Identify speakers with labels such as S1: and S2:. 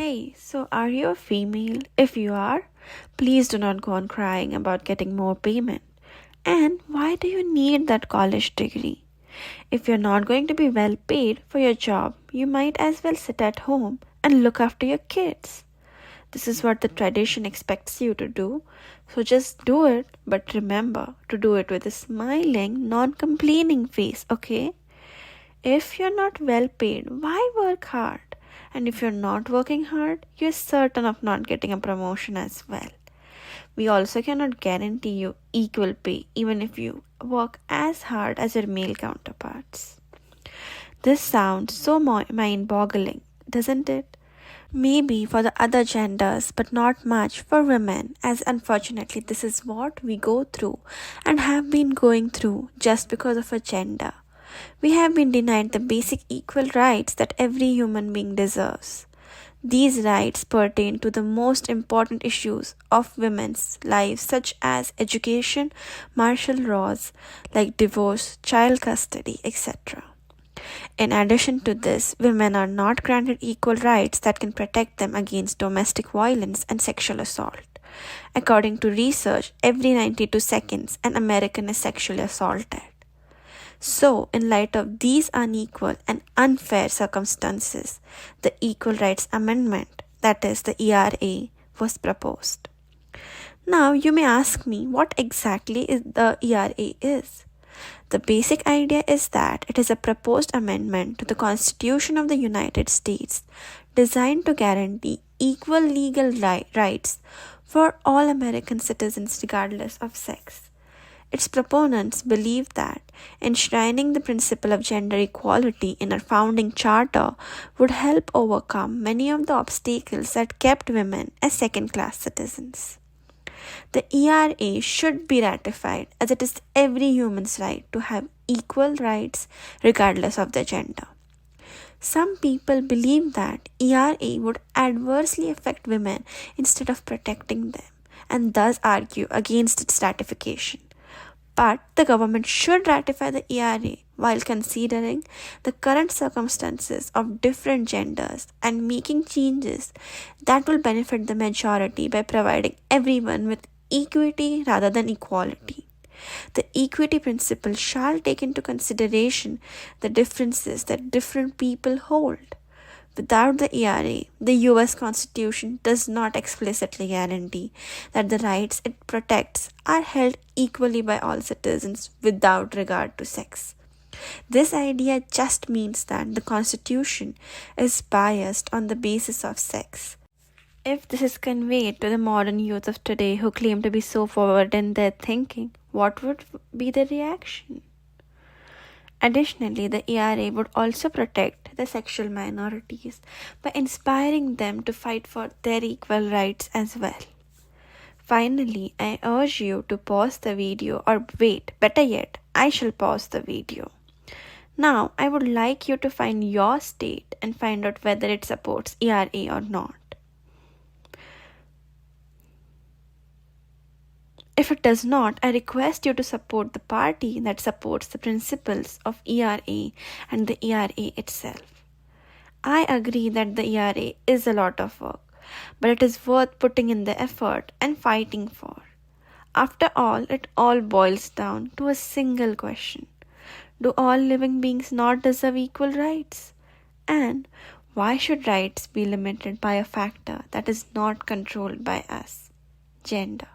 S1: Hey, so are you a female? If you are, please do not go on crying about getting more payment. And why do you need that college degree? If you're not going to be well paid for your job, you might as well sit at home and look after your kids. This is what the tradition expects you to do, so just do it, but remember to do it with a smiling, non complaining face, okay? If you're not well paid, why work hard? And if you're not working hard, you're certain of not getting a promotion as well. We also cannot guarantee you equal pay even if you work as hard as your male counterparts. This sounds so mind boggling, doesn't it? Maybe for the other genders, but not much for women, as unfortunately, this is what we go through and have been going through just because of our gender. We have been denied the basic equal rights that every human being deserves. These rights pertain to the most important issues of women's lives, such as education, martial laws like divorce, child custody, etc. In addition to this, women are not granted equal rights that can protect them against domestic violence and sexual assault. According to research, every 92 seconds, an American is sexually assaulted. So, in light of these unequal and unfair circumstances, the Equal Rights Amendment, that is the ERA, was proposed. Now, you may ask me what exactly the ERA is. The basic idea is that it is a proposed amendment to the Constitution of the United States designed to guarantee equal legal rights for all American citizens regardless of sex. Its proponents believe that enshrining the principle of gender equality in our founding charter would help overcome many of the obstacles that kept women as second-class citizens. The ERA should be ratified as it is every human's right to have equal rights regardless of their gender. Some people believe that ERA would adversely affect women instead of protecting them and thus argue against its ratification. But the government should ratify the ERA while considering the current circumstances of different genders and making changes that will benefit the majority by providing everyone with equity rather than equality. The equity principle shall take into consideration the differences that different people hold. Without the ERA, the US Constitution does not explicitly guarantee that the rights it protects are held equally by all citizens without regard to sex. This idea just means that the Constitution is biased on the basis of sex. If this is conveyed to the modern youth of today who claim to be so forward in their thinking, what would be the reaction? Additionally, the ERA would also protect the sexual minorities by inspiring them to fight for their equal rights as well. Finally, I urge you to pause the video, or wait, better yet, I shall pause the video. Now, I would like you to find your state and find out whether it supports ERA or not. If it does not, I request you to support the party that supports the principles of ERA and the ERA itself. I agree that the ERA is a lot of work, but it is worth putting in the effort and fighting for. After all, it all boils down to a single question. Do all living beings not deserve equal rights? And why should rights be limited by a factor that is not controlled by us? Gender.